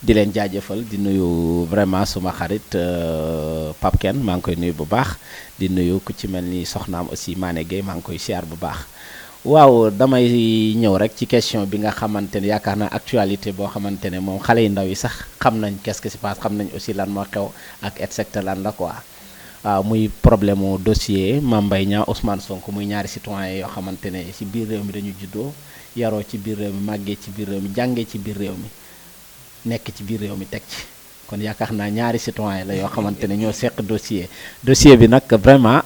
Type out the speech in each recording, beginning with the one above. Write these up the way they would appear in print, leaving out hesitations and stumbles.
di leen jaajëfal di nuyu vraiment suma xarit Pape Kane maa ngi koy nuyu bu baax di nuyu ku ci mel ni soxnaam aussi Mané Gueye maa ngi koy siyaar bu baax. waaw damay ñëw rek ci question bi nga xamante ne yaakaar naa actualité boo xamante ne moom xale yu ndaw yi sax xam nañ qu'est-ce qui se passe xam nañ aussi lan moo xew ak et cetera lan la quoi. waaw muy problème mu dossier Mame Mbaye Niang Ousmane Sonko muy ñaari citoyen yoo xamante ne ci biir réew mi dañu juddoo yaroo ci biir réew mi màggee ci biir réew mi jàngee ci biir réew mi nekk ci biir réew mi teg ci kon yaakaar naa ñaari citoyen la yoo xamante ne ñoo seq dossier bi nag vraiment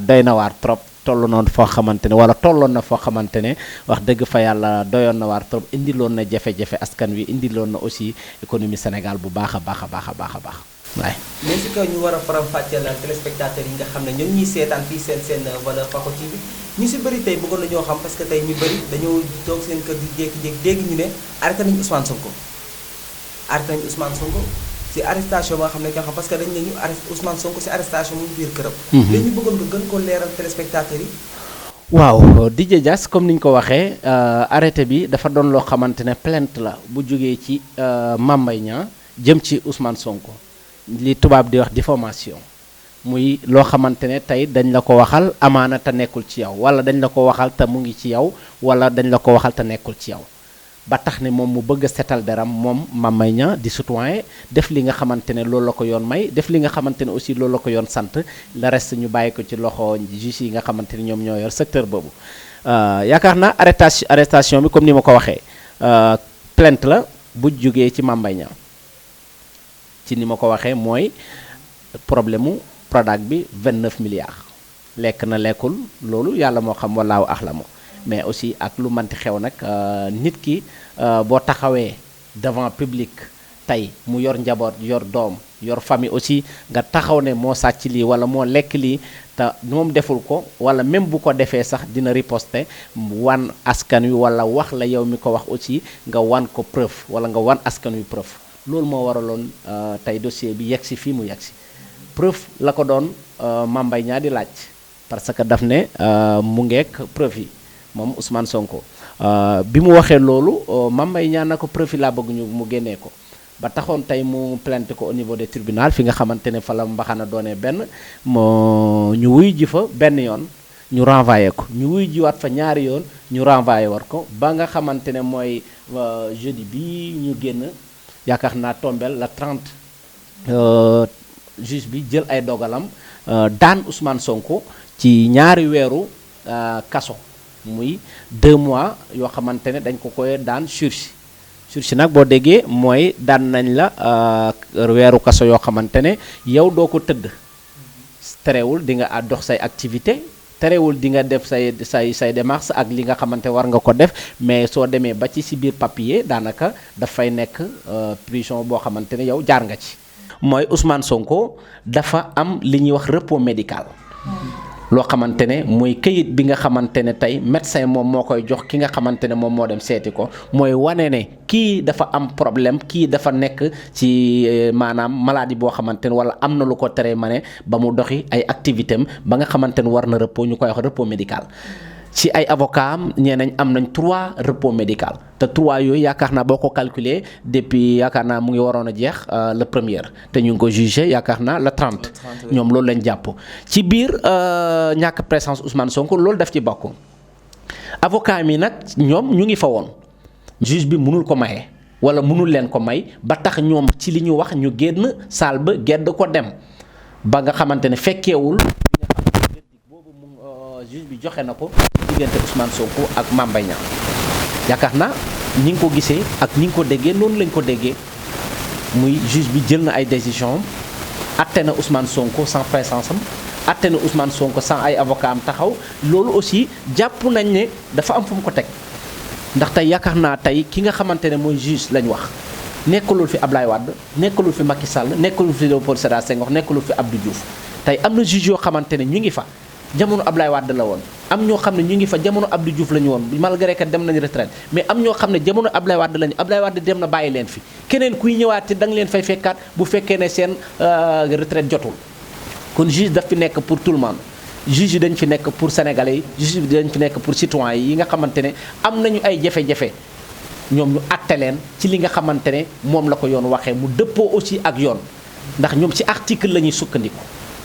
doy na waar trop toll noonu foo xamante ne wala tolloon na foo xamante ne wax dëgg fa yàlla doyoon na waar trop indiloon na jafe-jafe askan wi indiloon na aussi économie Sénégal bu baax a baax a baax a baax a baax waaye. mais si kaw ñu war a faram-fàcceel téléspectateurs yi nga xam ne ñoo ngi ñuy seetaan fii seen Valeurs Paco TV ñu si bëri tey bëggoon nañoo xam parce que tey ñu bëri dañoo toog seen kër di jékki-jékki dégg ñu ne arrêté nañu Ousmane Sonko. arrêté nañu Ousmane Sonko si arrestation ba nga xam ne nga xam parce que dañu ne ñu arrêté Ousmane Sonko si arrestation mu biir këram. léegi ñu bëggoon nga gën ko leeral téléspectateurs yi. waaw DJ Dias comme ni ñu ko waxee arrêté bi dafa doon loo xamante ne plainte la bu jógee ci Mame Mbaye Niang jëm ci Ousmane Sonko. li tubaab di wax diffamation muy loo xamante ne tey dañ la ko waxal amaana te nekkul ci yow wala dañ la ko waxal te mu ngi ci yow wala dañ la ko waxal te nekkul ci yow ba tax ne moom mu bëgg a setal deram moom Mame Mbaye Niang di citoyen def li nga xamante ne loolu la ko yoon may def li nga xamante ne aussi loolu la ko yoon sant le reste ñu bàyyi ko ci loxo juge yi nga xamante ne ñoom ñoo yor secteur boobu yaakaar naa arrestation bi comme ni ma ko waxee plainte la bu jógee ci Mame Mbaye Niang ci ni ma ko waxee mooy problème mu Prodac bi 29 milliards lekk na lekkul loolu yàlla moo xam walaahu axlamu mais aussi ak lu manti xew nag nit ki boo taxawee devant public tey mu yor njaboot yor doom yor famille aussi nga taxaw ne moo sàcc lii wala moo lekk lii te moom deful ko wala même bu ko defee sax dina riposter wan askan wi wala wax la yow mi ko wax aussi nga wan ko preuve wala nga wan askan wi preuve loolu moo waraloon tey dossier bi yegg si fii mu yegg si preuve la ko doon Mame Mbaye Niang di laaj parce que daf ne mu ngeek preuve yi moom Ousmane Sonko bi mu waxee loolu Mame Mbaye Niang na ko preuve yi laa bëgg ñu mu génnee ko ba taxoon tey mu plainte ko au niveau des tribunaux fi nga xamante ne fa la mbaxana doonee benn moo ñu wuy ji fa benn yoon ñu renvoyé ko ñu wuy jiwaat fa ñaari yoon ñu renvoyé war ko ba nga xamante ne mooy jeudi bi ñu génn yaakaar naa tombel la 30 juge bi jël ay dogalam daan Ousmane Sonko ci ñaari weeru kaso muy 2 mois yoo xamante ne dañ ko koy daan sursis nag boo déggee mooy daan nañ la weeru kaso yoo xamante ne yow doo ko tëdd terewul di nga dox say activité terewul di nga def say démarches ak li nga xamante war nga ko def mais soo demee ba ci si biir papier daanaka dafay nekk prison boo xamante ne yow jaar nga ci. mooy Ousmane Sonko dafa am li ñuy wax repos médical. loo xamante ne mooy këyit bi nga xamante ne tey médecin moom moo koy jox ki nga xamante ne moom moo dem seeti ko mooy wane ne kii dafa am problème kii dafa nekk ci maanaam maladie boo xamante ne wala am na lu ko tere ma ne ba mu doxi ay activité am ba nga xamante ne war na repos ñu koy wax repos médical. ci ay avocat am ñee nañ am nañ 3 repos médical te 3 yooyu yaakaar naa boo ko calculer depuis yaakaar naa mu ngi waroon a jeex le premier te ñu ngi ko jugé yaakaar naa le 30 ñoom loolu lañ jàpp ci biir ñàkk présence Ousmane Sonko loolu daf ci bokk avocat mi nag ñoom ñu ngi fa woon juge bi mënul ko maye wala mënul leen ko may ba tax ñoom ci li ñu wax ñu génn salle ba gedd ko dem ba nga xamante ne fekkeewul juge bi joxe na ko diggante Ousmane Sonko ak Mame Mbaye Niang yaakaar naa ñi ngi ko gisee ak ñi ngi ko déggee noonu lañ ko déggee muy juge bi jël na ay décision am atte na Ousmane Sonko sans présence am atte na Ousmane Sonko sans ay avocat am taxaw loolu aussi jàpp nañ ne dafa am fu mu ko teg ndax tey yaakaar naa tey ki nga xamante ne mooy juge lañ wax nekkalul fi Ablaye Wade nekkalul fi Macky Sall nekkalul fi Léopold Sédar Senghor nekkalul fi Abdou Diouf tey am na juge yoo xamante ne ñu ngi fa jamono Ablaye Wade la woon am ñoo xam ne ñu ngi fa jamono Abdou Diouf la ñu woon malgré que dem nañu retraite mais am ñoo xam ne jamono Ablaye Wade lañu Ablaye Wade dem na bàyyi leen fi keneen kuy ñëwaat da nga leen fay fekkaat bu fekkee ne seen retraite jotul kon juge daf fi nekk pour tout le monde juge yi dañ fi nekk pour sénégalais yi juge yi dañ fi nekk pour citoyens yi nga xamante ne am nañu ay jafe-jafe ñoom ñu àtte leen ci li nga xamante ne moom la ko yoon waxee mu dëppoo aussi ak yoon ndax ñoom ci article la ñuy sukkandiku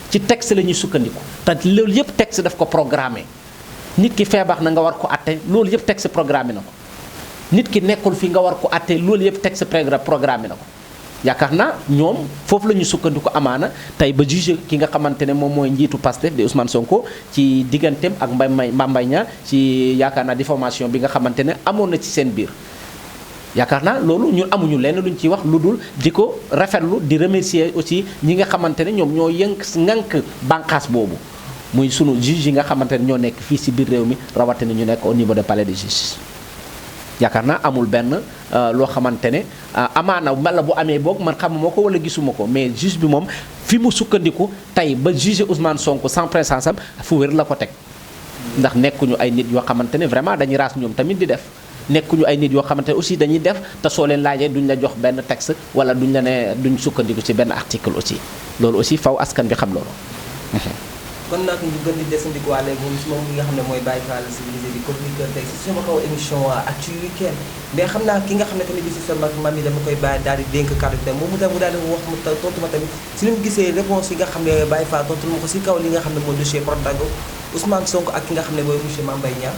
ci texte la ñuy sukkandiku te loolu yëpp texte daf ko programmé nit ki feebar na nga war ko àtte loolu yëpp texte programmé na ko nit ki nekkul fi nga war ko àtte loolu yëpp texte programmé na ko yaakaar naa ñoom foofu la ñu sukkandiku amaana tey ba juge ki nga xamante ne moom mooy njiitu Pastef di Ousmane Sonko ci digganteem ak Mame Mbaye Niang ci yaakaar naa diffamation bi nga xamante ne amoon na ci seen biir yaakaar naa loolu ñun amuñu lenn luñ ciy wax lu dul di ko rafetlu di remercier aussi ñi nga xamante ne ñoom ñoo ŋànk bànqaas boobu muy sunu juge yi nga xamante ne ñoo nekk fii si biir réew mi rawatina ñu nekk au niveau de palais de justice yaakaar naa amul benn loo xamante ne amaana mala bu amee boog man xamuma ko wala gisuma ko mais juge bi moom fi mu sukkandiku tey ba juge Ousmane Sonko sans présence am fu wér la ko teg ndax nekkuñu ay nit yoo xamante ne vraiment dañuy raas ñoom tamit di def nekkuñu ay nit yoo xamante ne aussi dañuy def te soo leen laajee duñ la jox benn texte wala duñ la ne duñ sukkandiku ci benn article aussi loolu aussi faw askan bi xam loolu. kon nag ñu gën di desandikuwaale moom si moom li nga xam ne mooy Baye Fall civilisé di chroniqueur tey si sama kaw émission Actu Weekend mais xam naa ki nga xam ne tamit bi si sa mag mami dama koy bàyyi daal di dénk kàddu gi moom mu daal di wax mu tontu ma tamit si li mu gisee réponse yi nga xam ne Baye Fall tontu ma ko si kaw li nga xam ne mooy dossier Prodac Ousmane Sonko ak ki nga xam ne mooy monsieur Mame Mbaye Niang.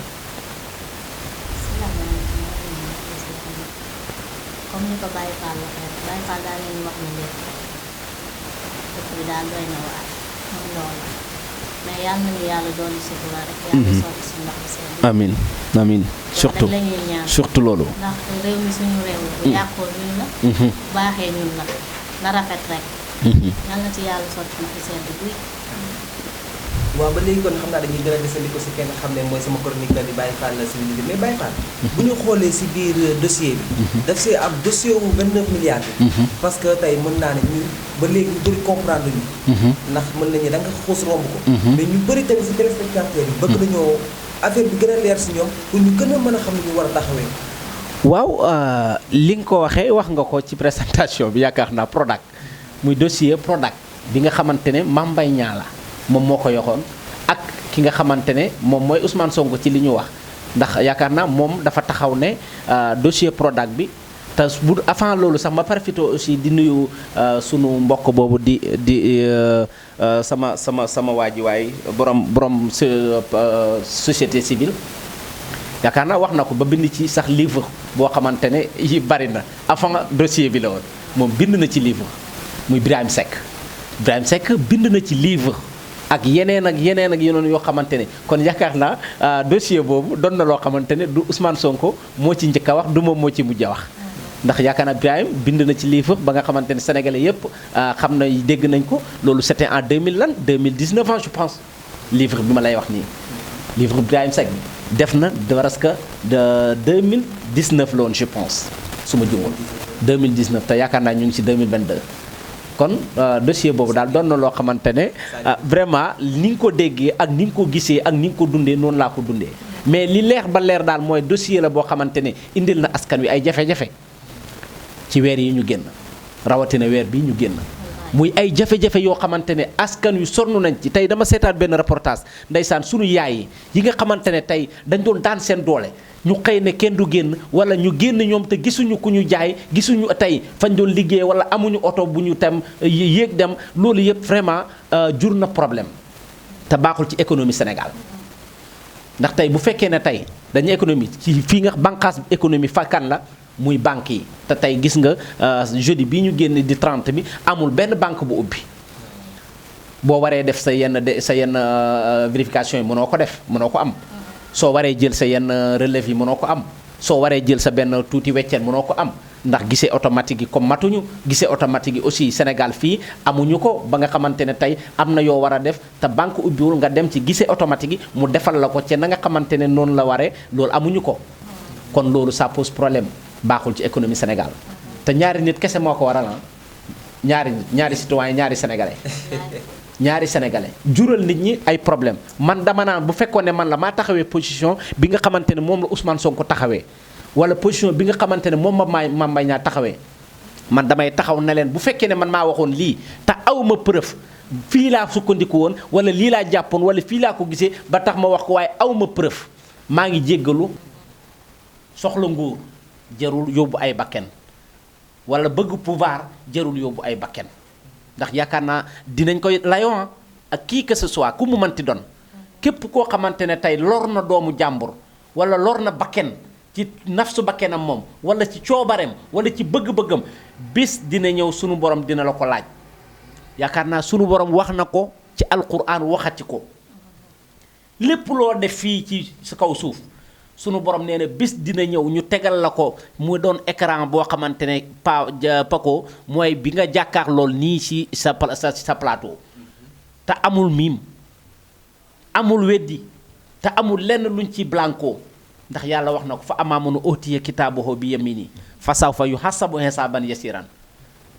comme ni ko Baye Fall waxee Baye Fall daal leen wax na lépp dëkk bi daal doy na waar moom loolu mais yal nañu yàlla doon sutura rek. yàlla sotti si ndox mi seen. amiin amiin surtout la ñuy ñaan surtout loolu. ndax réew mi suñu réew la. bu yàqoo ñun la. bu baaxee ñun la na rafet rek. yal na ci yàlla sotti ndox mi seen buy. waaw ba léegi kon xam naa dañuy gën a desandiko si kenn xam ne mooy sama chroniqueur di Baye Fall civilisé mais Baye Fall bu ñu xoolee si biir dossier bi daf see am dossier wu 29 milliards bi parce que tey mën naa ne ñun ba léegi ñu bëri comprendre ñu ndax mën nañu da nga xuus romb ko mais ñu bëri tamit si téléspectateurs yi bëgg nañoo affaire bi gën a leer si ñoom pour ñu gën a mën a xam ne ñu war a taxawee waaw li nga ko waxee wax nga ko ci présentation bi yaakaar naa Prodac muy dossier Prodac bi nga xamante ne Mame Mbaye Niang la moom moo ko yoxoon ak ki nga xamante ne moom mooy Ousmane Sonko ci li ñu wax ndax yaakaar naa moom dafa taxaw ne dossier Prodac bi te bu avant loolu sax ma profité aussi di nuyu sunu mbokk boobu di sama waa ji waay borom société civile yaakaar naa wax na ko ba bind ci sax livre boo xamante ne yi bari na avant dossier bi la woon moom bind na ci livre muy Birahim Seck bind na ci livre ak yeneen yoo xamante ne kon yaakaar naa dossier boobu doon na loo xamante ne du Ousmane Sonko moo ci njëkk a wax du moom moo ci mujj a wax ndax yaakaar naa Birahim bind na ci livre ba nga xamante ne sénégalais yëpp xam na dégg nañ ko loolu c'était en 2019 ans je pense livre bi ma lay wax nii livre Birahim Seck bi def na presque de 2019 la woon je pense su ma juumul 2019 te yaakaar naa ñu ngi ci 2022 kon dossier boobu daal doon na loo xamante ne vraiment ni nga ko déggee ak ni nga ko gisee ak ni nga ko dundee noonu laa ko dundee mais li leer ba leer daal mooy dossier la boo xamante ne indil na askan wi ay jafe-jafe ci weer yi ñu génn rawatina weer bi ñu génn muy ay jafe-jafe yoo xamante ne askan wi sonn nañ ci tey dama seetaat benn reportage ndeysaan sunu yaay yi nga xamante ne tey dañ doon daan seen doole ñu xëy ne kenn du génn wala ñu génn ñoom te gisuñu ku ñu jaay gisuñu tey fañ doon liggéey wala amuñu oto bu ñu tam yéeg dem loolu yëpp vraiment jur na problème te baaxul ci économie Sénégal ndax tey bu fekkee ne tey dañu économie ci fii nga bànqaas économie fakkan la muy banque yi te tey gis nga jeudi bii ñu génn di 30 bi amul benn banque bu ubbi boo waree def sa yenn vérification yi mënoo ko def mënoo ko am soo waree jël sa yenn relève yi mënoo ko am soo waree jël sa benn tuuti wecceen mënoo ko am ndax gisee automatique yi comme matuñu gisee automatique yi aussi Sénégal fii amuñu ko ba nga xamante ne tey am na yoo war a def te banque ubbiwul nga dem ci gisee automatique yi mu defal la ko ca na nga xamante ne noonu la waree loolu amuñu ko kon loolu ça pose problème baaxul ci économie Sénégal te ñaari nit kese moo ko waral ñaari citoyen ñaari sénégalais ñaari sénégalais jural nit ñi ay problème man dama naan bu fekkoon ne man la maa taxawee position bi nga xamante ne moom la Ousmane Sonko taxawee wala position bi nga xamante ne moom Mame Mbaye Niang taxawee man damay taxaw ne leen bu fekkee ne man maa waxoon lii te aw ma preuve fii laa sukkandiku woon wala lii laa jàppoon wala fii laa ko gisee ba tax ma wax ko waaye aw ma preuve maa ngi jéggalu soxla nguur jarul yóbbu ay bakken wala bëgg pouvoir jarul yóbbu ay bakken ndax yaakaar naa dinañ koy layoon ak kii que ce soit ku mu mënti doon képp koo xamante ne tey lor na doomu jàmbur wala lor na bakken ci nafsu bakkenam moom wala ci coobareem wala ci bëgg-bëggam bis dina ñëw sunu borom dina la ko laaj yaakaar naa sunu borom wax na ko ci alquran waxati ko lépp loo def fii ci sa kaw suuf sunu borom nee na bis dina ñëw ñu tegal la ko mu doon écran boo xamante ne pako mooy bi nga jàkkaar lool nii ci sa plateau te amul miim amul weddi te amul lenn luñ ci blanco ndax yàlla wax na ko fa amaamunu utiya kitaabahu bi yamini fa sawfa yuhasabu hisaban yasiran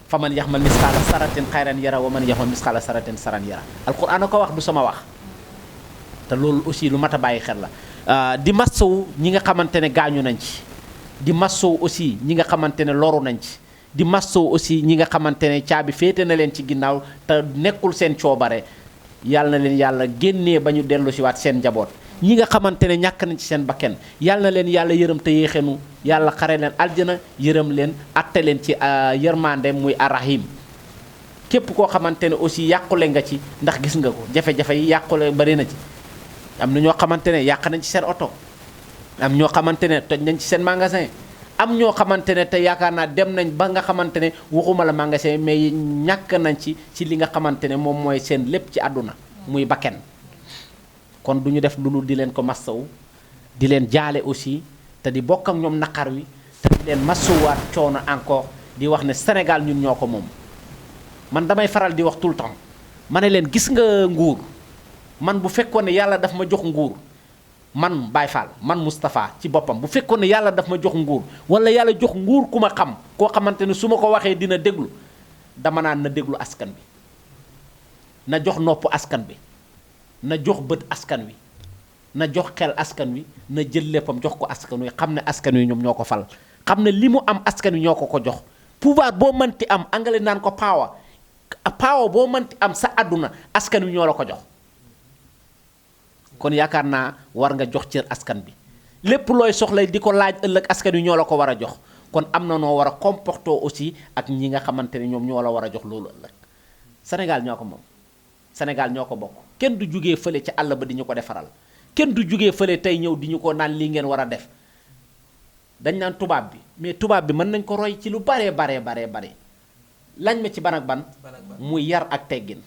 fa man yaxmal misqaala saratin xayran yara wa man yaxmal misqaala saratin saran yara alquran a ko wax du sama wax te loolu aussi lu mat a bàyyi xel la di massawu ñi nga xamante ne gaañu nañ ci di massawu aussi ñi nga xamante ne loru nañ ci di massawu aussi ñi nga xamante ne caabi féete na leen ci ginnaaw te nekkul seen coobare yàlla na leen yàlla génnee ba ñu dellu si waat seen njaboot ñi nga xamante ne ñàkk nañ ci seen bakken yàlla na leen yàlla yërëm te yéexenu yàlla xare leen aljana yërëm leen atte leen ci yërmande muy arrahim képp koo xamante ne aussi yàqule nga ci ndax gis nga ko jafe-jafe yi yàqule bari na ci am na ñoo xamante ne yàq nañ ci seen oto am ñoo xamante ne toj nañ ci seen magasin am ñoo xamante ne te yaakaar naa dem nañ ba nga xamante ne waxuma la magasin mais ñàkk nañ ci li nga xamante ne moom mooy seen lépp ci àdduna muy bakken kon du ñu def lu dul di leen ko massawu di leen jaale aussi te di bokk ak ñoom naqar wi te di leen massawuwaat coono encore di wax ne Sénégal ñun ñoo ko moom man damay faral di wax tout le temps ma ne leen gis nga nguur man bu fekkoon ne yàlla daf ma jox nguur man Baye Fall man Moustapha ci boppam bu fekkoon ne yàlla daf ma jox nguur wala yàlla jox nguur ku ma xam koo xamante ne su ma ko waxee dina déglu dama naan na déglu askan bi na jox nopp askan bi na jox bët askan wi na jox xel askan wi na jël léppam jox ko askan wi xam ne askan wi ñoom ñoo ko fal xam ne li mu am askan wi ñoo ko jox pouvoir boo mënti am anglais naan ko power boo mënti am sa àdduna askan wi ñoo la ko jox kon yaakaar naa war nga jox cër askan bi lépp looy soxla di ko laaj ëllëg askan wi ñoo la ko war a jox kon am na noo war a comporter aussi ak ñi nga xamante ne ñoom ñoo la war a jox loolu ëllëg Sénégal ñoo ko moom Sénégal ñoo ko bokk kenn du jugee fële ci àll ba di ñu ko defaral kenn du jugee fële tey ñëw di ñu ko naan lii ngeen war a def dañ naan tubaab bi mais tubaab bi mën nañ ko roy ci lu baree bare lañ ma ci ban ak ban muy yar ak teggin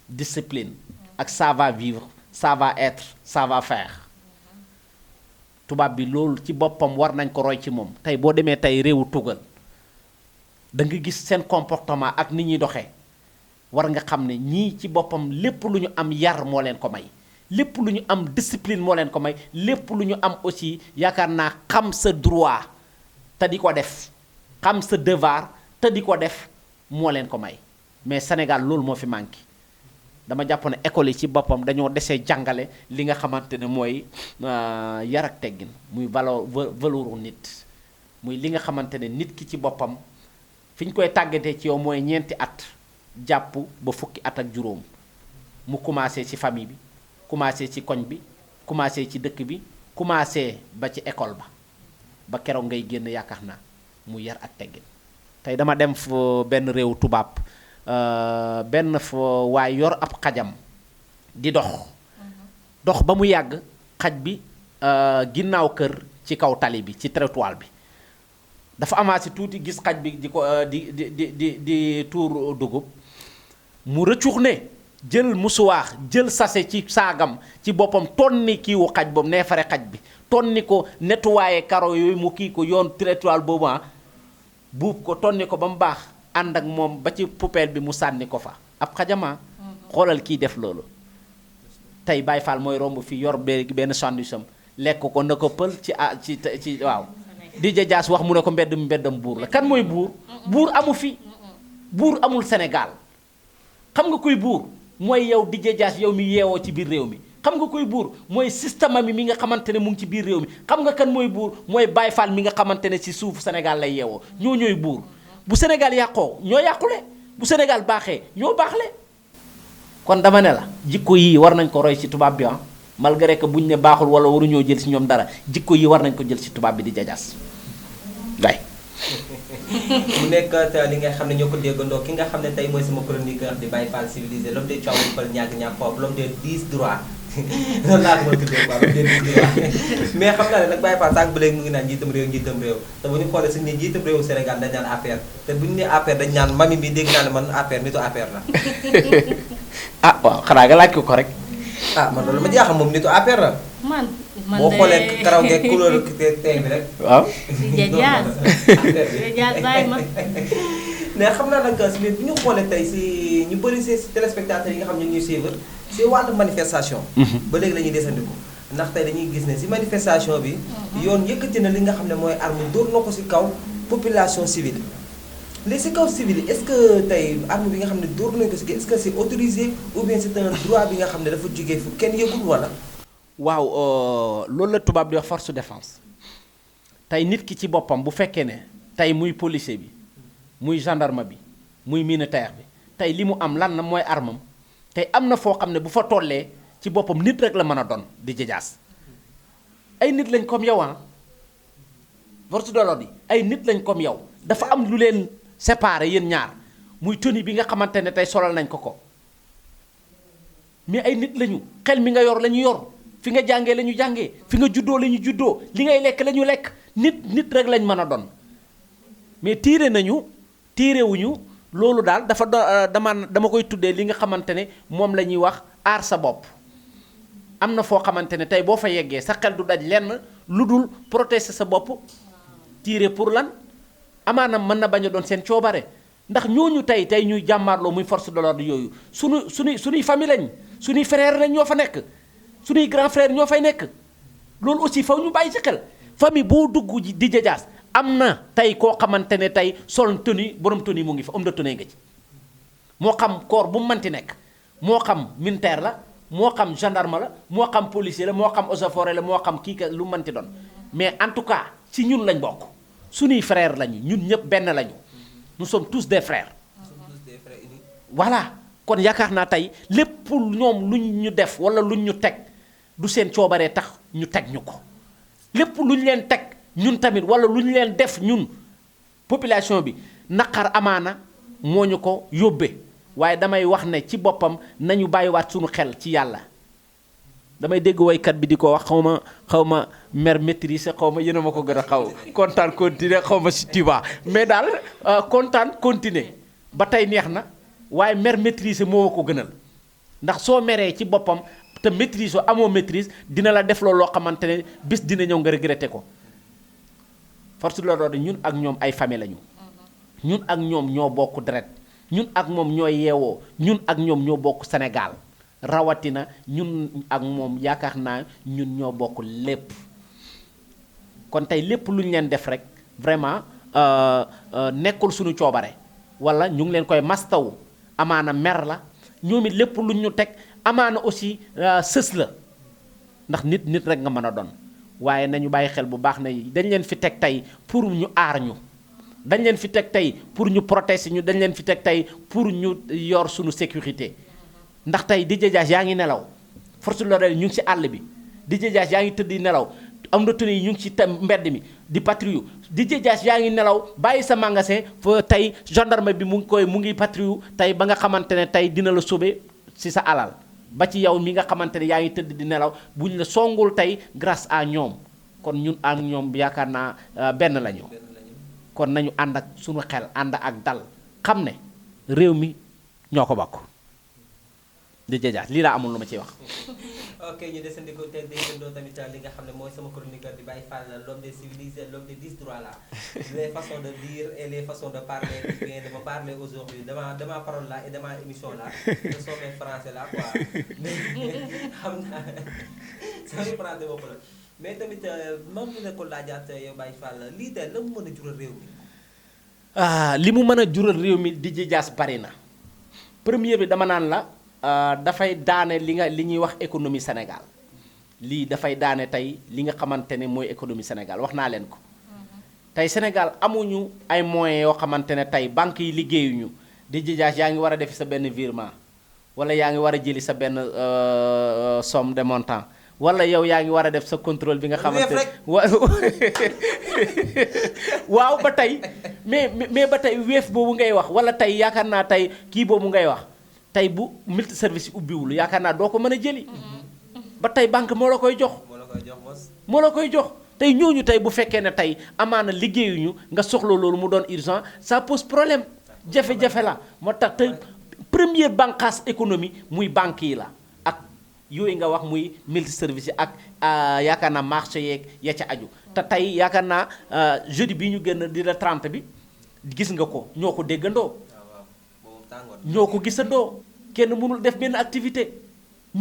discipline ak ça va vivre ça va être ça va faire tubaab bi loolu ci boppam war nañ ko roy ci moom tey boo demee tey réewu tugal da nga gis seen comportement ak ni ñuy doxee war nga xam ne ñii ci boppam lépp lu ñu am yar moo leen ko may lépp lu ñu am discipline moo leen ko may lépp lu ñu am aussi yaakaar naa xam sa droit te di ko def xam sa devoir te di ko def moo leen ko may mais Sénégal loolu moo fi manqué dama jàpp ne école yi ci boppam dañoo desee jàngale li nga xamante ne mooy yar ak teggin muy valeuru nit muy li nga xamante ne nit ki ci boppam fi ñu koy tàggatee ci yow mooy ñeenti at jàpp ba fukki at ak juróom mu commencé ci famille bi commencé ci koñ bi commencé ci dëkk bi commencé ba ci école ba keroog ngay génn yaakaar naa mu yar ak teggin tey dama dem fa benn réew tubaab benn fa waaye yor ab xajam di dox ba mu yàgg xaj bi ginnaaw kër ci kaw tali bi ci trottoir bi dafa amaasi tuuti gis xaj bi di ko di tuur dugub mu rëccux ne jël musuwaax jël sase ci saagam ci boppam tonni kiiwu xaj boobu neefare xaj bi tonni ko nettoyé karo yooyu mu kii ko yoon trottoir boobu buub ko tonni ko ba mu baax ànd ak moom ba ci poubelle bi mu sànni ko fa ab xajama xoolal kii def loolu tey Baye Fall mooy romb fii yor benn sandwich am lekk ko na ko pël ci waaw di jajaas wax mu ne ko mbeddam buur la kan mooy buur amu fi buur amul Sénégal xam nga kuy buur mooy yow di jajaas yow mi yeewoo ci biir réew mi xam nga kuy buur mooy système mi nga xamante ne mu ngi ci biir réew mi xam nga kan mooy buur mooy Baye Fall mi nga xamante ne ci suufu Sénégal lay yeewoo ñooy buur bu Sénégal yàqoo ñoo yàqule bu Sénégal baaxee ñoo baaxle kon dama ne la jikko yii war nañ ko roy ci tubaab bi malgré que buñ ne baaxul wala waruñoo jël ci ñoom dara jikko yi war nañ ko jël ci tubaab bi di jajaas day mu nekk li nga xam ne ñoo ko déggandoo ki nga xam ne tey mooy sama chroniqueur di Baye Fall civilisé l'homme des Thiaw Peulh ñàkk foofu l'homme des 10 droits noonu laa ko mën a tuddee quoi l'homme des 10 droits mais xam naa ne nag Baye Fall sànq ba léegi mu ngi naan njiitam réew te bu ñu xoolee suñu ne njiitam réewu Sénégal dañ naan APR te bu ñu nee APR dañ naan mami bi dégg naa ne man APR nitu APR la ah waaw xanaa nga laaj ko rek. ah man loolu ma jaaxal moom nitu APR la man boo de xoolee karaw geeg couleur teint bi rek waaw. di jajaas jajaas bàyyi ma. mais xam naa nag si biir bu ñu xoolee tey si ñu bëri si téléspectateurs yi nga xam ne ñu ngi ñuy suivre si wàllu manifestation. ba léegi la ñuy desandiku ndax tey dañuy gis ne si manifestation bi. yoon yëkkati na li nga xam ne mooy arme dóor na ko si kaw population civile. léegi si kaw civil yi est-ce que tey arme bi nga xam ne dóor nañu ko si est-ce que c'est autorisé ou bien c'est un droit bi nga xam ne dafa jógee fu kenn yëgul wala. waaw loolu la tubaab di wax force de défense tey nit ki ci boppam bu fekkee ne tey muy policier bi muy gendarme bi muy militaire bi tey li mu am lan na mooy armam tey am na foo xam ne bu fa tollee ci boppam nit rek la mën a doon di jajaas ay nit lañ comme yow ah force de l'ordre yi ay nit lañ comme yow dafa am lu leen séparé yéen ñaar muy tenue bi nga xamante ne tey solal nañ ko mais ay nit lañu xel mi nga yor la ñu yor. fi nga jàngee la ñu jàngee fi nga juddoo la ñu juddoo li ngay lekk la ñu lekk nit rek lañ mën a doon mais tiire nañu tiirewuñu loolu daal dafa dama koy tuddee li nga xamante ne moom la ñuy wax aar sa bopp. am na foo xamante ne tey boo fa yeggee sa xel du daj lenn lu dul protéger sa bopp tiire pour lan amaana mën na bañ a doon seen coobare ndax ñooñu tey ñuy jàmmaarloo muy force de l'ordre yooyu suñuy famille lañ suñuy frère lañ ñoo fa nekk. suñuy grand frère ñoo fay nekk loolu aussi faw ñu bàyyi ci xel famille boo dugg di jajaas am na tey koo xamante ne tey sol tenue borom tenue mu ngi fa homme de tenue nga ci moo xam corps bu mu mënti nekk moo xam militaire la moo xam gendarme la moo xam policier la moo xam eaux et forêt la moo xam kii ka lu mënti doon mais en tout cas ci ñun lañ bokk suñuy frère lañu ñun ñëpp benn lañu nous sommes tous des frères voilà kon yaakaar naa tey lépp ñoom luñ ñu def wala luñ ñu teg du seen coobaree tax ñu teg ñu ko lépp lu ñu leen teg ñun tamit wala lu ñu leen def ñun population bi naqar amaana moo ñu ko yóbbee waaye damay wax ne ci boppam nañu bàyyiwaat suñu xel ci yàlla damay dégg woykat bi di ko wax xaw ma mer maîtrise xaw ma yéen a ma ko gën a xaw kontaan continuer xaw ma si tuba mais daal kontaan continuer ba tey neex na waaye mer maîtrise moo ko gënal ndax soo meree ci boppam te maîtrise amoo maîtrise dina la def loolu loo xamante ne bis dina ñëw nga regretté ko force de l'ordre ñun ak ñoom ay famille lañu ñun ak ñoom ñoo bokk deret ñun ak moom ñoo yeewoo ñun ak ñoom ñoo bokk Sénégal rawatina ñun ak moom yaakaar naa ñun ñoo bokk lépp kon tey lépp lu ñu leen def rek vraiment nekkul suñu coobare wala ñu ngi leen koy mastawu amaana mer la ñoom it lépp lu ñu teg amaana aussi sës la ndax nit rek nga mën a doon waaye nañu bàyyi xel bu baax ne dañ leen fi teg tey pour ñu aar ñu dañ leen fi teg tey pour ñu protéger ñu dañ leen fi teg tey pour ñu yor suñu sécurité ndax tey di jajaas yaa ngi nelaw force de l'ordre ñu ngi ci àll bi di jajaas yaa ngi tëdd nelaw am na tenue yi ñu ngi ci mbedd mi di patrouille di jajaas yaa ngi nelaw bàyyi sa magasin fa tey gendarme bi mu ngi patrouille tey ba nga xamante ne tey dina la sauver ci sa alal ba ci yow mi nga xamante ne yaa ngi tëdd di nelaw buñ la songul tey grâce à ñoom kon ñun ak ñoom yaakaar naa benn lañu kon nañu ànd ak suñu xel ànd ak dal xam ne réew mi ñoo ko bokk di jajaas lii laa amul lu ma ciy wax. ok ñu desandikoo te déggandoo tamit li nga xam ne mooy sama chroniqueur di Baye Fall l'homme des civilisés l'homme des 10 droits là les façons de dire et les façons de parler bien de me parler aujourd'hui de ma parole là et de ma émission là ce sont mes français là quoi xam naa samay français bopp la mais tamit moom ñu ne ko laajaat yow Baye Fall lii de la mu mën a jural réew mi. li mu mën a jural réew mi di jajaas bari na premier bi dama naan la. dafay daane li ñuy wax économie Sénégal lii dafay daane tey li nga xamante ne mooy économie Sénégal wax naa leen ko tey Sénégal amuñu ay moyens yoo xamante ne tey banques yi liggéeyuñu di jajaas yaa ngi war a defi sa benn virement wala yaa ngi war a jëli sa benn somme de montant wala yow yaa ngi war a def sa contrôle bi nga xamante rek. waaw ba tey mais ba tey weef boobu ngay wax wala tey yaakaar naa tey kii boobu ngay wax tey bu multi service yi ubbiwul yaakaar naa doo ko mën a jëli ba tey banque moo la koy jox moo la koy jox boss. moo la koy jox tey ñooñu tey bu fekkee ne tey amaana liggéeyuñu nga soxla loolu mu doon urgent ça pose problème jafe-jafe la moo tax tey première bànqaas économie muy banque yi la ak yooyu nga wax muy multi service yi ak yaakaar naa marché yeeg ya ca aju te tey yaakaar naa jeudi bii ñu génn di la 30 bi gis nga ko ñoo ko déggandoo waaw boobu tàngoor. ñoo ko gisandoo kenn mënul def benn activité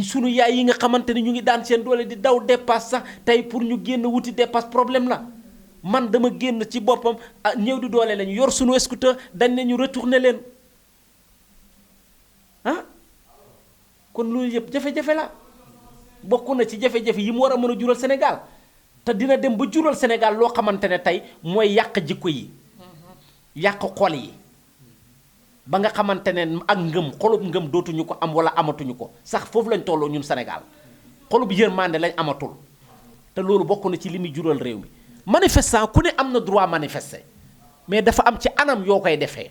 sunu yaay yi nga xamante ni ñu ngi daan seen doole di daw dépasse sax tey pour ñu génn wuti dépasse problème la man dama génn ci boppam ñëw di doole lañu yor sunu scooter dañ ne ñu retourner leen ah kon loolu yëpp jafe-jafe la bokk na ci jafe-jafe yi mu war a mën a jural Sénégal te dina dem ba jural Sénégal loo xamante ne tey mooy yàq jikko yi yàq xol yi ba nga xamante ne ak ngëm xolub ngëm dootuñu ko am wala amatuñu ko sax foofu lañ tolloo ñun Sénégal xolub yërmande lañ amatul te loolu bokk na ci li muy jural réew mi manifestant ku ne am na droit manifester mais dafa am ci anam yoo koy defee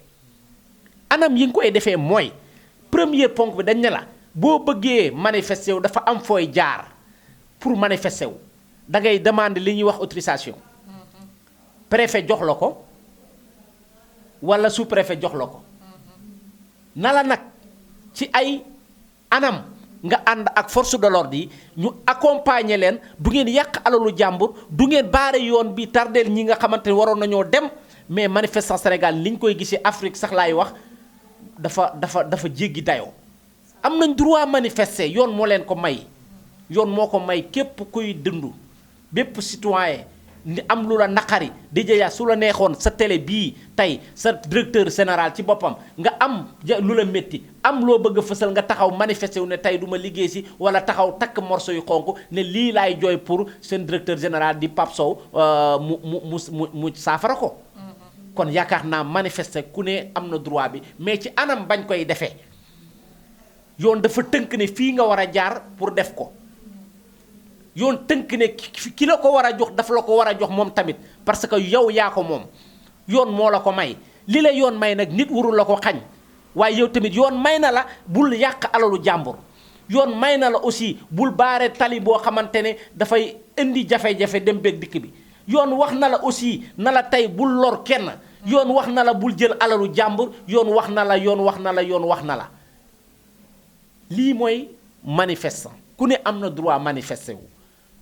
anam yi nga koy defee mooy premier ponk bi dañ ne la boo bëggee manifester wu dafa am fooy jaar pour manifester wu da ngay demander li ñuy wax autorisation préfet jox la ko wala sous préfet jox la ko na la nag ci ay anam nga ànd ak force de l'ordre yi ñu accompagner leen du ngeen yàq alalu jàmbur du ngeen baare yoon bi tardeel ñi nga xamante ne waroon nañoo dem mais manifestant Sénégal li ñu koy gisee Afrique sax laay wax dafa jéggi dayoo am nañ droit manifester yoon moo leen ko may yoon moo ko may képp kuy dund bépp citoyen ni am lu la naqari déjà su la neexoon sa télé bii tey sa directeur général ci boppam nga am lu la métti am loo bëgg a fësal nga taxaw manifester wu ne tey du ma liggéey si wala taxaw takk morceau yu xonk ne lii laay jooy pour seen directeur général di Pape Sow mu saafara ko kon yaakaar naa manifester ku ne am na droit bi mais ci anam bañ koy defee yoon dafa tënk ne fii nga war a jaar pour def ko yoon tënk ne ki la ko war a jox dafa la ko war a jox moom tamit parce que yow yaa ko moom yoon moo la ko may li la yoon may nag nit warul la ko xañ waaye yow tamit yoon may na la bul yàq alalu jàmbur yoon may na la aussi bul baare tali boo xamante ne dafay indi jafe-jafe dem beeg dikk bi yoon wax na la aussi na la tey bul lor kenn yoon wax na la bul jël alalu jàmbur yoon wax na la yoon wax na la yoon wax na la lii mooy manifestant ku ne am na droit manifester wu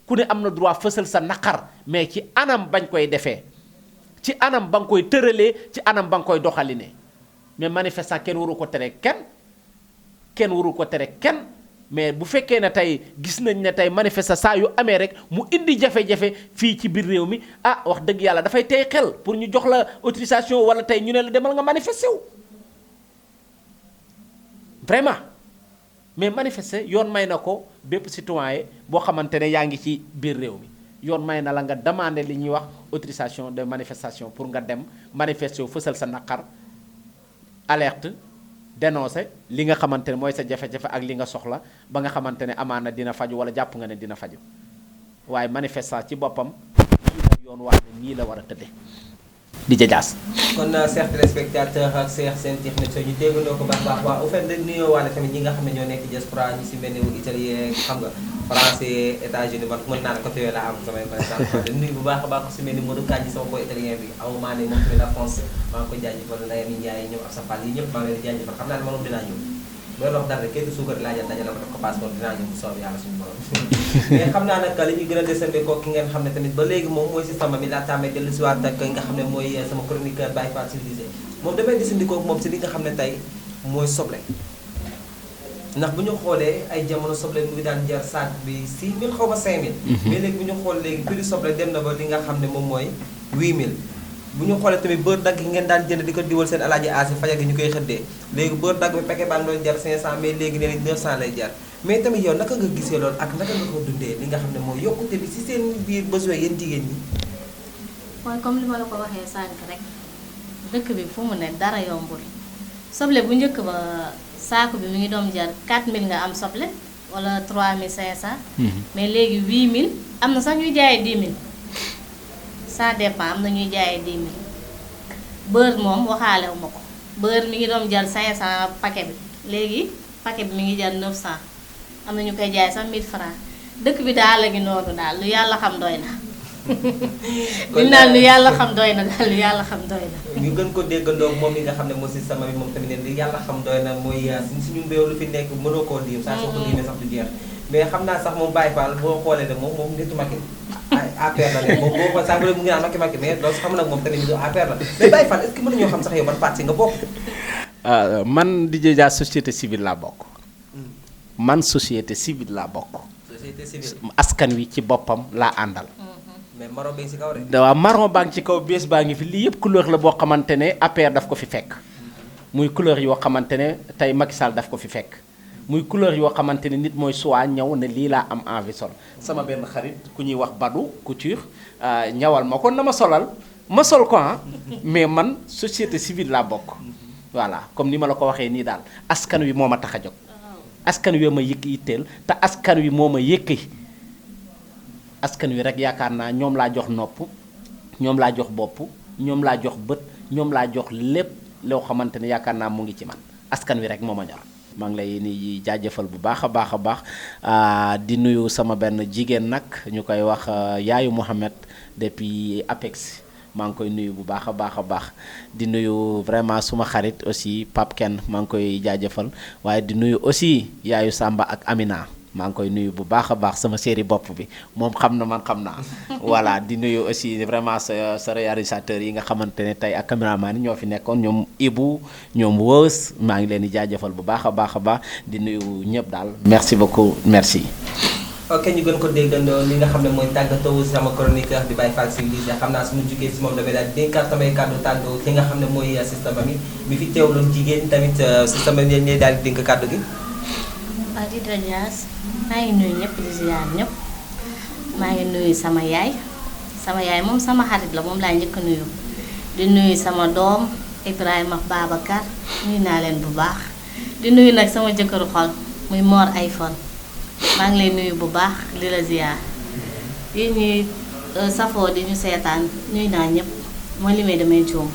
ku ne am na droit fësal sa naqar mais ci anam bañ koy defee ci anam ba nga koy tëralee ci anam ba nga koy doxalinee mais manifestant kenn waru ko tere kenn waru ko tere kenn mais bu fekkee ne tey gis nañ ne tey manifestant saa yu amee rek mu indi jafe-jafe fii ci biir réew mi ah wax dëgg yàlla dafay tey xel pour ñu jox la autorisation wala tey ñu ne la demal nga manifester wu vraiment mais manifester yoon may na ko bépp citoyen boo xamante ne yaa ngi ci biir réew mi yoon may na la nga demander li ñuy wax autorisation de manifestation pour nga dem manifester wu fësal sa naqar alerte dénoncer li nga xamante ne mooy sa jafe-jafe ak li nga soxla ba nga xamante ne amaana dina faju wala jàpp nga ne dina faju waaye manifestant ci boppam nii la yoon wax ne nii la war a tëdde di jajaas kon chers téléspectateurs ak chers seen techniciens ñu déggandoo ko baax baax waaw au fait dañ nuyoo waale tamit ñi nga xam ne ñoo nekk diaspora ñu si mel ne wu italien xam nga français États-Unis man mën naa ne côté yooyu laa am samay par exemple dañ nuyu bu baax a baax ko si mel ni Modou Kandji sama boy italien bi aw maa ne moom tamit la France maa ngi koy jaajëfal Ndayami Ndiaye ñoom ak sa fall yi ñëpp maa ngi leen di jaajëfal xam naa ne moom dinaa ñëw loolu wax dara kaytu suukar laajal dajale ko def ko passeport dinaa ñëw bu soob yàlla suñu borom mais xam naa nag li ñuy gën a desandi ko ki ngeen xam ne tamit ba léegi moom mooy système bi laa tàmmee dellu si waat ak nga xam ne mooy sama chroniqueur Baye Fall civilisé moom damay desandi ko moom si li nga xam ne tey mooy soble ndax bu ñu xoolee ay jamono soble mu ngi daan jar saak bi 6000 xaw ma 5000 mais léegi bu ñu xool léegi prix soble dem na ba li nga xam ne moom mooy 8000 bu ñu xoolee tamit beurre dagg yi ngeen daan jënd di ko diwal seen alaaji aasi fajar gi ñu koy xëddee léegi beurre dagg bi paquet baa ngi doon jar 500 mais léegi nee nañ 900 lay jar mais tamit yow naka nga gisee loolu ak naka nga ko dundee li nga xam ne mooy yokkute bi si seen biir besoin yéen jigéen ñi mooy comme li ma la ko waxee sànq rek dëkk bi fu mu ne dara yombul soble bu njëkk ba saako bi mi ngi doon jar 4000 nga am soble wala 3500. mais léegi 8000 am na sax ñuy jaayee 10 000 ça dépend am na ñuy jaayee 10 000 beurre moom waxaale wu ma ko beurre mi ngi doon jar 500 paquet bi léegi paquet bi mi ngi jar 900 am na ñu koy jaay sax 1000 francs dëkk bi daal la ngi noonu daal lu yàlla xam doy na. li naan lu yàlla xam doy na daal lu yàlla xam doy na. ñu gën ko déggandoo moom mi nga xam ne moo si sama bi moom tamit ne li yàlla xam doy na mooy suñu mbéw lu fi nekk mënoo koo lim saa soo ko limee sax du jeex mais xam naa sax moom Baye Fall boo xoolee ne moom nitu Macky APR la ne moom boo xoolee sax mu ngi naan Macky mais loolu xam nag moom tamit nitu APR la mais Baye Fall est-ce que mën nañoo xam sax yow ban parti nga bokk. man DJ Dia société civile laa bokk. man société civile laa bokk. société civile askan wi ci boppam laa àndal. mais marron bee si kaw rek. waaw marron baa ngi ci kaw bees baa ngi fi lii yëpp couleur la boo xamante ne APR daf ko fi fekk. muy couleur yoo xamante ne tey Macky Sall daf ko fi fekk. muy couleur yoo xamante ne nit mooy soit ñëw ne lii laa am envie sol sama benn xarit ku ñuy wax Badou Couture ñawal ma ko na ma solal ma sol ko mais man société civile laa bokk. voilà comme ni ma la ko waxee nii daal askan wi moo ma tax a jóg. askan wi ma yëkk yitteel te askan wi moo ma yëkki askan wi rek yaakaar naa ñoom laa jox nopp ñoom laa jox bopp ñoom laa jox bët ñoom laa jox lépp loo xamante ne yaakaar naa mu ngi ci man askan wi rek moo ma ñor. maa ngi lay ni jaajëfal bu baax a baax a baax di nuyu sama benn jigéen nag ñu koy wax yaayu Mohamed depuis Apex maa ngi koy nuyu bu baax a baax a baax di nuyu vraiment suma xarit aussi Pape Ken maa ngi koy jaajëfal waaye di nuyu aussi yaayu Samba ak Amina maa ngi koy nuyu bu baax a baax sama série bopp bi moom xam na man xam naa voilà di nuyu aussi vraiment sa réalisateur yi nga xamante ne tey ak caméraman yi ñoo fi nekkoon ñoom Ibou ñoom Wës maa ngi leen di jaajëfal bu baax a baax a baax di nuyu ñëpp daal merci beaucoup merci. ok ñu gën ko déggandoo li nga xam ne mooy tàggatoo sama chroniqueur di Baye Fall civilisé xam naa suñu jugee si moom damay daal dénkaat samay kàddu tàggoo ki nga xam ne mooy système bi mi fi teewloon jigéen tamit système bi ñooy daal di dénk kàddu gi. waaw di Dias maa ngi nuyu ñëpp di ziar ñëpp maa ngi nuyu sama yaay moom sama xarit la moom laa njëkk a nuyu di nuyu sama doom Ibrahima Babacar nuyu naa leen bu baax di nuyu nag sama jëkkëru xol muy Mor iPhone maa ngi lay nuyu bu baax di la ziar yéen ñi safoo di ñu seetaan nuyu naa ñëpp moo limee damay juum.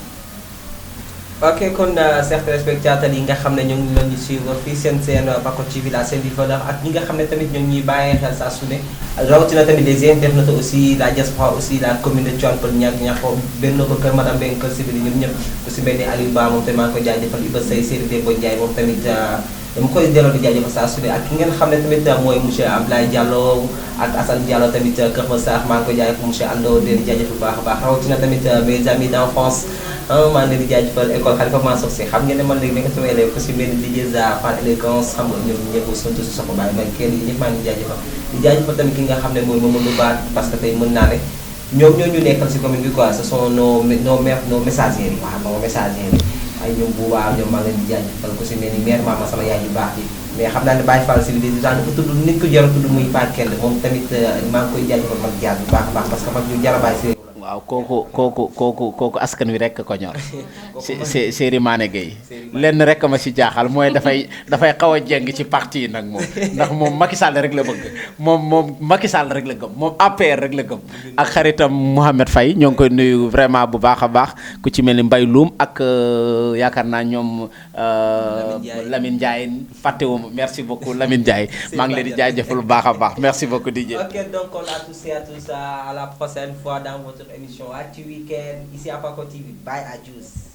ok kon chers téléspectateurs yi nga xam ne ñoo ngi leen di suivre fii seen Paco TV la seen di valeur ak ñi nga xam ne tamit ñoo ngi ñuy bàyyee xel saa su ne rawatina tamit les internautes aussi la diaspora aussi la commune de Tivaouane Peulh Niakhou benn ko kër madame Mbengue kër civil ñoom ñëpp ku si mel ni Aliou Ba moom tamit maa ngi koy jaajëfal Iba Seye Seydou Demba Ndiaye moom tamit dama koy delloo di jaajëfal saa su ne ak ki ngeen xam ne tamit mooy monsieur Abdoulaye Diallo ak Assane Diallo tamit Kër Massar maa ngi koy jaajëfal monsieur Ando di jaajëfal bu baax a baax rawatina tamit mes amis d'enfance maa ngi leen di jaajëfal école Khalifa Mansour Sy xam ngeen ne man léegi nekk sama élève ku si mel ni Didier Za par élégance xam nga ñoom ñëpp surtout si soxna Baye Mbaye kenn yi ñëpp maa ngi jaajëfal di jaajëfal tamit ki nga xam ne mooy Mamadou Ba parce que tey mën naa ne ñoom ñoo ñu nekkal si commune bi quoi ce sont nos messagers yi waaw nos messagers yi ay ñoom bu baax ñoom maa ngi leen di jaajëfal ku si mel ni mère maama sama yaay yu baax yi mais xam naa ne Baye Fall civilisé dafa tudd nit ko jar a tudd muy Ba kenn moom tamit maa ngi koy jaajëfal man jaar bu baax a baax parce que man ñu jar a bàyyi si waaw kooku askan wi rek ko ñor Séri Mané Gueye lenn rek ma si jaaxal mooy dafay xaw a jeng ci parti yi nag moom ndax moom Macky Sall rek la bëgg moom Macky Sall rek la gëm moom APR rek la gëm ak xaritam Mouhamed Faye ñoo ngi koy nuyu vraiment bu baax a baax ku ci mel ni Mbaye Loum ak yaakaar naa ñoom Lamine Ndiaye fàttewuma merci beaucoup Lamine Ndiaye maa ngi leen di jaajëfal bu baax a baax merci beaucoup DJ. Ok donc on a tous et à tous à la prochaine fois dans votre émission Actu Week-end ici à Paco TV. Bye à tous.